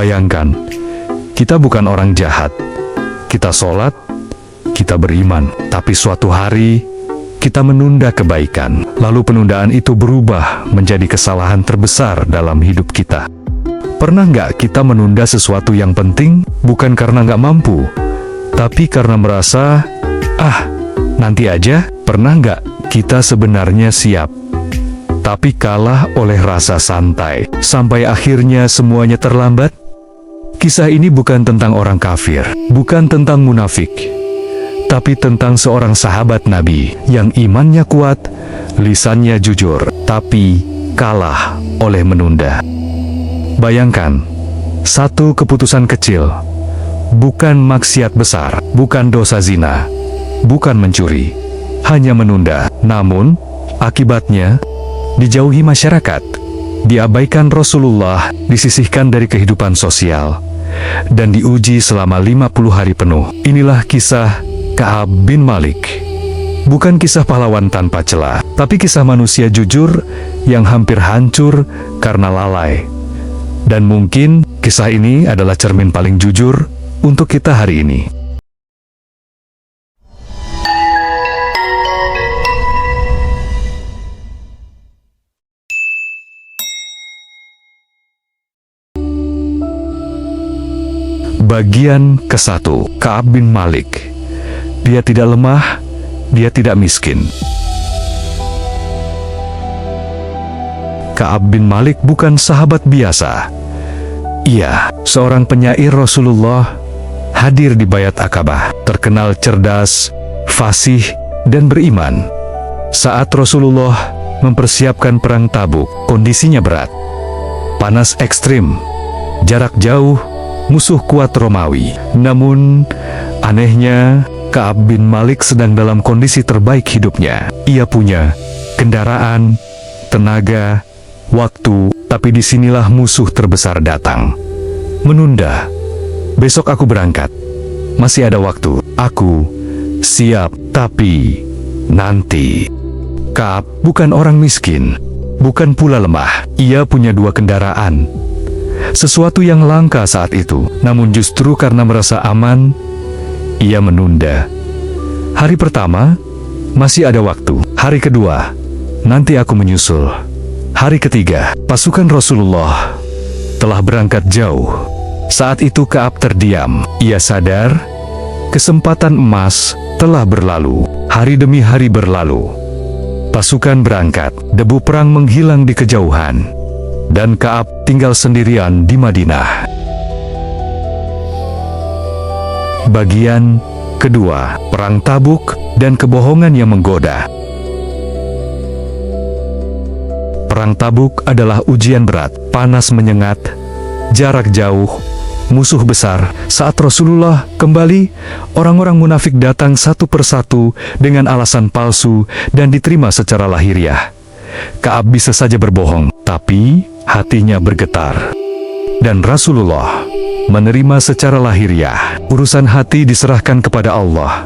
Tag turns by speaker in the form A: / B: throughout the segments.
A: Bayangkan, kita bukan orang jahat. Kita sholat, kita beriman, tapi suatu hari kita menunda kebaikan. Lalu penundaan itu berubah menjadi kesalahan terbesar dalam hidup kita. Pernah nggak kita menunda sesuatu yang penting, bukan karena nggak mampu, tapi karena merasa, nanti aja? Pernah nggak kita sebenarnya siap, tapi kalah oleh rasa santai, sampai akhirnya semuanya terlambat? Kisah ini bukan tentang orang kafir, bukan tentang munafik, tapi tentang seorang sahabat Nabi yang imannya kuat, lisannya jujur, tapi kalah oleh menunda. Bayangkan, satu keputusan kecil, bukan maksiat besar, bukan dosa zina, bukan mencuri, hanya menunda. Namun, akibatnya, dijauhi masyarakat, diabaikan Rasulullah, disisihkan dari kehidupan sosial, dan diuji selama 50 hari penuh. Inilah kisah Ka'ab bin Malik. Bukan kisah pahlawan tanpa celah, tapi kisah manusia jujur yang hampir hancur karena lalai. Dan mungkin kisah ini adalah cermin paling jujur untuk kita hari ini. Bagian ke-1, Ka'ab bin Malik. Dia tidak lemah, dia tidak miskin. Ka'ab bin Malik bukan sahabat biasa. Ia seorang penyair Rasulullah, hadir di Baiat Aqabah, terkenal cerdas, fasih, dan beriman. Saat Rasulullah mempersiapkan perang Tabuk, kondisinya berat. Panas ekstrim, jarak jauh, musuh kuat Romawi. Namun, anehnya, Ka'ab bin Malik sedang dalam kondisi terbaik hidupnya. Ia punya kendaraan, tenaga, waktu, tapi disinilah musuh terbesar datang. Menunda. Besok aku berangkat. Masih ada waktu. Aku siap, tapi nanti. Ka'ab bukan orang miskin, bukan pula lemah. Ia punya 2 kendaraan. Sesuatu yang langka saat itu, namun justru karena merasa aman, ia menunda. Hari pertama, masih ada waktu. Hari kedua, nanti aku menyusul. Hari ketiga, pasukan Rasulullah telah berangkat jauh. Saat itu Ka'ab terdiam. Ia sadar, kesempatan emas telah berlalu. Hari demi hari berlalu. Pasukan berangkat, debu perang menghilang di kejauhan. Dan Ka'ab tinggal sendirian di Madinah. Bagian kedua, Perang Tabuk dan kebohongan yang menggoda. Perang Tabuk adalah ujian berat, panas menyengat, jarak jauh, musuh besar. Saat Rasulullah kembali, orang-orang munafik datang satu persatu dengan alasan palsu dan diterima secara lahiriah. Ka'ab bisa saja berbohong, tapi hatinya bergetar. Dan Rasulullah menerima secara lahiriah. Urusan hati diserahkan kepada Allah.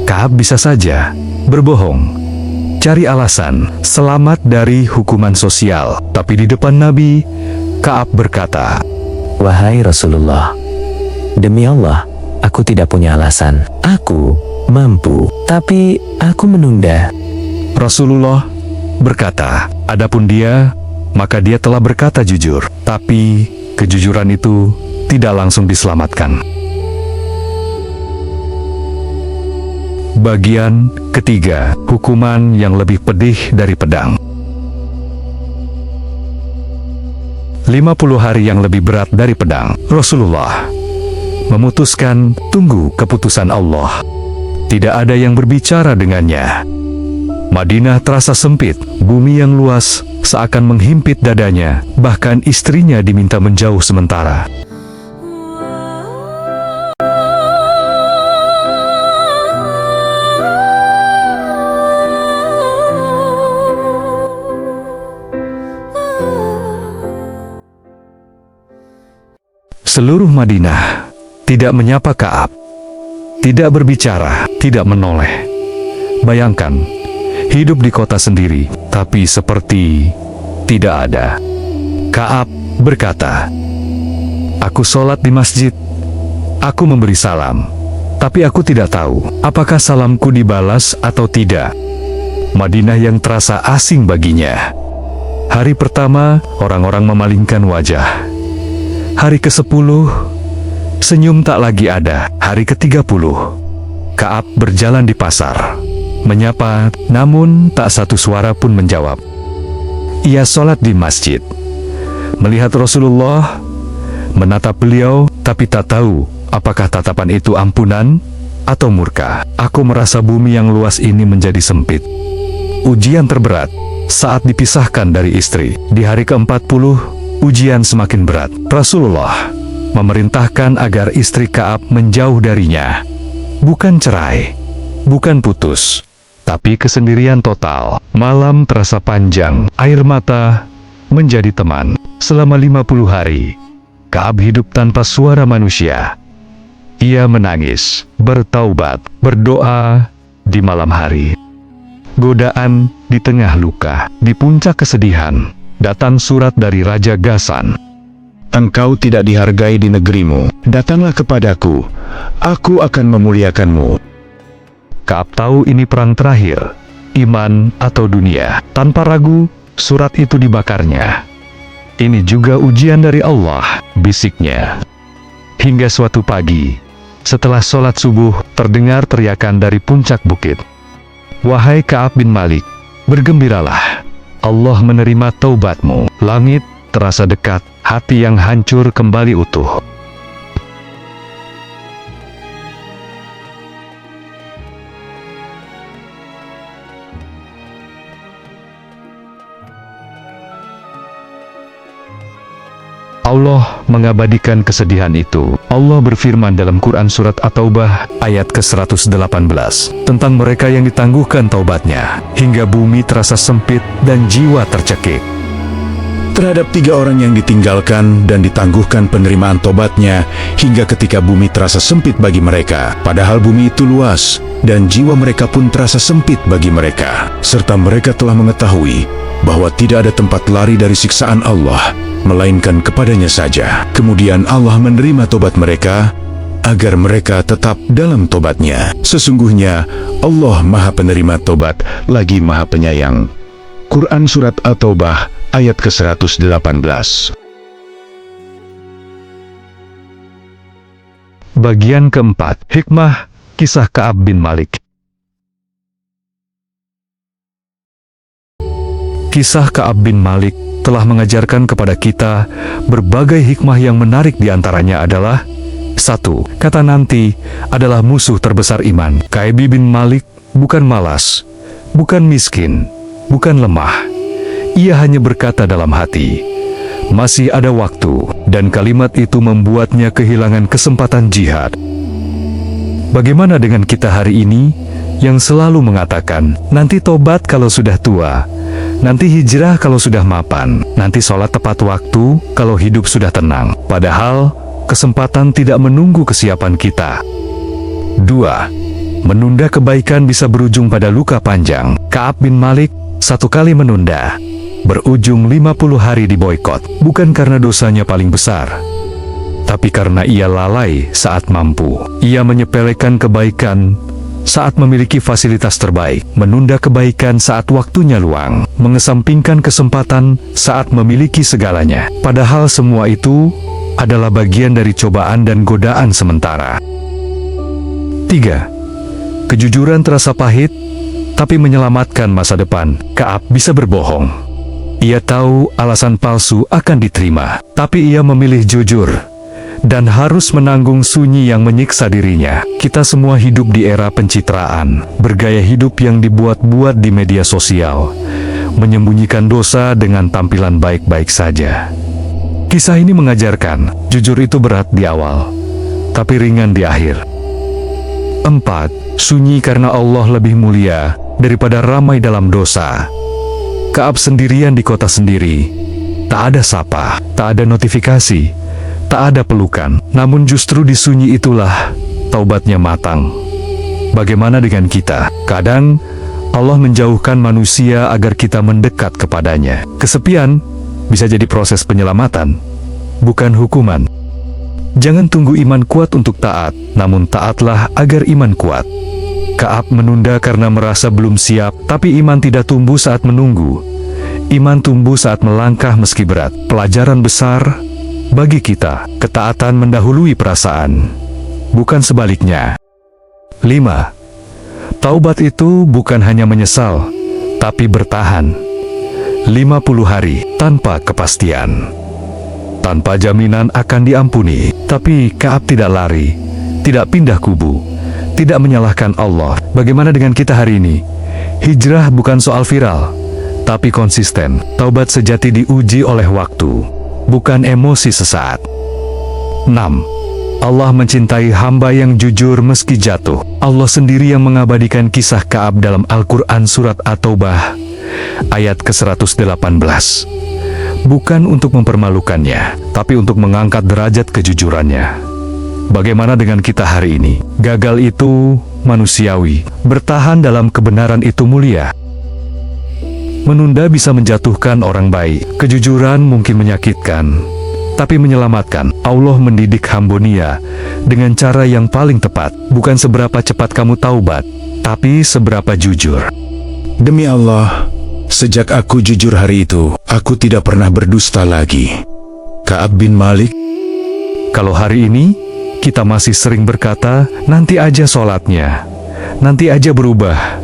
A: Ka'ab bisa saja berbohong, cari alasan, selamat dari hukuman sosial. Tapi di depan Nabi, Ka'ab berkata,
B: "Wahai Rasulullah, demi Allah, aku tidak punya alasan. Aku mampu, tapi aku menunda."
A: Rasulullah berkata, adapun dia, maka dia telah berkata jujur. Tapi kejujuran itu tidak langsung diselamatkan. Bagian ketiga, hukuman yang lebih pedih dari pedang. 50 hari yang lebih berat dari pedang. Rasulullah memutuskan tunggu keputusan Allah. Tidak ada yang berbicara dengannya. Madinah terasa sempit, bumi yang luas seakan menghimpit dadanya, bahkan istrinya diminta menjauh sementara. Seluruh Madinah tidak menyapa Ka'ab, tidak berbicara, tidak menoleh. Bayangkan, hidup di kota sendiri, tapi seperti tidak ada. Ka'ab berkata, Aku sholat di masjid. Aku memberi salam. Tapi aku tidak tahu apakah salamku dibalas atau tidak. Madinah yang terasa asing baginya. Hari pertama, orang-orang memalingkan wajah. Hari ke-10, senyum tak lagi ada. Hari ke-30, Ka'ab berjalan di pasar, menyapa, namun tak satu suara pun menjawab. Ia sholat di masjid. Melihat Rasulullah, menatap beliau, tapi tak tahu apakah tatapan itu ampunan atau murka. Aku merasa bumi yang luas ini menjadi sempit. Ujian terberat saat dipisahkan dari istri. Di hari ke-40, ujian semakin berat. Rasulullah memerintahkan agar istri Ka'ab menjauh darinya. Bukan cerai, bukan putus, tapi kesendirian total. Malam terasa panjang, air mata menjadi teman. Selama 50 hari, Ka'ab hidup tanpa suara manusia. Ia menangis, bertaubat, berdoa di malam hari. Godaan di tengah luka, di puncak kesedihan, datang surat dari Raja Ghassan.
C: Engkau tidak dihargai di negerimu, datanglah kepadaku, aku akan memuliakanmu.
A: Ka'ab tahu ini perang terakhir, iman atau dunia. Tanpa ragu, surat itu dibakarnya. Ini juga ujian dari Allah, bisiknya. Hingga suatu pagi, setelah sholat subuh, terdengar teriakan dari puncak bukit. Wahai Ka'ab bin Malik, bergembiralah. Allah menerima taubatmu. Langit terasa dekat, hati yang hancur kembali utuh. Allah mengabadikan kesedihan itu. Allah berfirman dalam Quran Surat At-Taubah ayat ke-118 tentang mereka yang ditangguhkan taubatnya hingga bumi terasa sempit dan jiwa tercekik.
C: Terhadap 3 orang yang ditinggalkan dan ditangguhkan penerimaan tobatnya hingga ketika bumi terasa sempit bagi mereka, padahal bumi itu luas dan jiwa mereka pun terasa sempit bagi mereka, serta mereka telah mengetahui bahwa tidak ada tempat lari dari siksaan Allah melainkan kepadanya saja. Kemudian Allah menerima tobat mereka agar mereka tetap dalam tobatnya. Sesungguhnya Allah Maha Penerima Tobat lagi Maha Penyayang. Quran Surat At-Taubah ayat ke-118.
A: Bagian keempat, hikmah kisah Ka'ab bin Malik. Kisah Ka'ab bin Malik telah mengajarkan kepada kita berbagai hikmah yang menarik. Diantaranya adalah 1. Kata nanti adalah musuh terbesar iman. Ka'ab bin Malik bukan malas, bukan miskin, bukan lemah. Ia hanya berkata dalam hati, masih ada waktu, dan kalimat itu membuatnya kehilangan kesempatan jihad. Bagaimana dengan kita hari ini yang selalu mengatakan, nanti tobat kalau sudah tua, nanti hijrah kalau sudah mapan, nanti sholat tepat waktu kalau hidup sudah tenang. Padahal, kesempatan tidak menunggu kesiapan kita. 2. Menunda kebaikan bisa berujung pada luka panjang. Ka'ab bin Malik 1 kali menunda, berujung 50 hari diboikot, bukan karena dosanya paling besar, tapi karena ia lalai saat mampu. Ia menyepelekan kebaikan saat memiliki fasilitas terbaik, menunda kebaikan saat waktunya luang, mengesampingkan kesempatan saat memiliki segalanya. Padahal semua itu adalah bagian dari cobaan dan godaan sementara. 3. Kejujuran terasa pahit, tapi menyelamatkan masa depan. Ka'ab bisa berbohong. Ia tahu alasan palsu akan diterima, tapi ia memilih jujur dan harus menanggung sunyi yang menyiksa dirinya. Kita semua hidup di era pencitraan, bergaya hidup yang dibuat-buat di media sosial, menyembunyikan dosa dengan tampilan baik-baik saja. Kisah ini mengajarkan, jujur itu berat di awal, tapi ringan di akhir. 4. Sunyi karena Allah lebih mulia daripada ramai dalam dosa. Ka'ab sendirian di kota sendiri, tak ada sapa, tak ada notifikasi, tak ada pelukan, namun justru di sunyi itulah taubatnya matang. Bagaimana dengan kita? Kadang Allah menjauhkan manusia agar kita mendekat kepadanya. Kesepian bisa jadi proses penyelamatan, bukan hukuman. Jangan tunggu iman kuat untuk taat, namun taatlah agar iman kuat. Ka'ab menunda karena merasa belum siap, tapi iman tidak tumbuh saat menunggu. Iman tumbuh saat melangkah meski berat. Pelajaran besar bagi kita, ketaatan mendahului perasaan, bukan sebaliknya. 5. Taubat itu bukan hanya menyesal, tapi bertahan. 50 hari tanpa kepastian, tanpa jaminan akan diampuni. Tapi Ka'ab tidak lari, tidak pindah kubu, tidak menyalahkan Allah. Bagaimana dengan kita hari ini? Hijrah bukan soal viral, tapi konsisten. Taubat sejati diuji oleh waktu, bukan emosi sesaat. 6. Allah mencintai hamba yang jujur meski jatuh. Allah sendiri yang mengabadikan kisah Ka'ab dalam Al-Quran Surat At-Taubah ayat ke-118. Bukan untuk mempermalukannya, tapi untuk mengangkat derajat kejujurannya. Bagaimana dengan kita hari ini? Gagal itu manusiawi, bertahan dalam kebenaran itu mulia. Menunda bisa menjatuhkan orang baik, kejujuran mungkin menyakitkan, tapi menyelamatkan. Allah mendidik Hambonia dengan cara yang paling tepat. Bukan seberapa cepat kamu taubat, tapi seberapa jujur.
C: Demi Allah, sejak aku jujur hari itu, aku tidak pernah berdusta lagi. Ka'ab bin Malik.
A: Kalau hari ini kita masih sering berkata, nanti aja sholatnya, nanti aja berubah,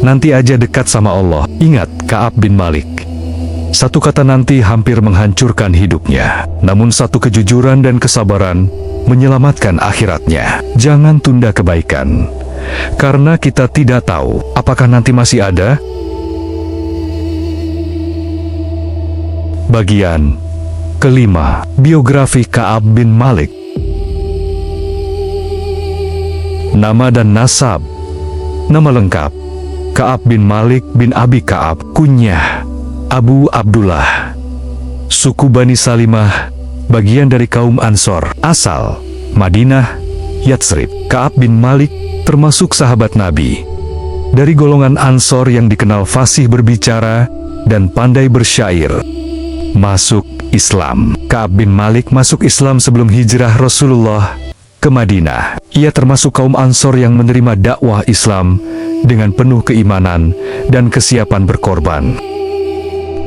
A: nanti aja dekat sama Allah. Ingat Ka'ab bin Malik. Satu kata nanti hampir menghancurkan hidupnya. Namun satu kejujuran dan kesabaran menyelamatkan akhiratnya. Jangan tunda kebaikan, karena kita tidak tahu apakah nanti masih ada. Bagian kelima, biografi Ka'ab bin Malik. Nama dan nasab. Nama lengkap: Ka'ab bin Malik bin Abi Ka'ab, kunyah Abu Abdullah. Suku Bani Salimah, bagian dari kaum Ansor. Asal Madinah, Yatsrib. Ka'ab bin Malik termasuk sahabat Nabi. Dari golongan Ansor yang dikenal fasih berbicara dan pandai bersyair. Masuk Islam. Ka'ab bin Malik masuk Islam sebelum hijrah Rasulullah ke Madinah. Ia termasuk kaum Ansor yang menerima dakwah Islam dengan penuh keimanan dan kesiapan berkorban.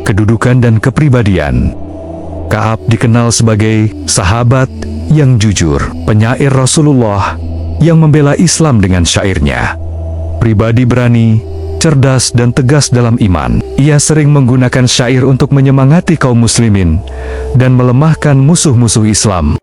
A: Kedudukan dan kepribadian. Ka'ab dikenal sebagai sahabat yang jujur, penyair Rasulullah yang membela Islam dengan syairnya. Pribadi berani, cerdas dan tegas dalam iman. Ia sering menggunakan syair untuk menyemangati kaum muslimin dan melemahkan musuh-musuh Islam.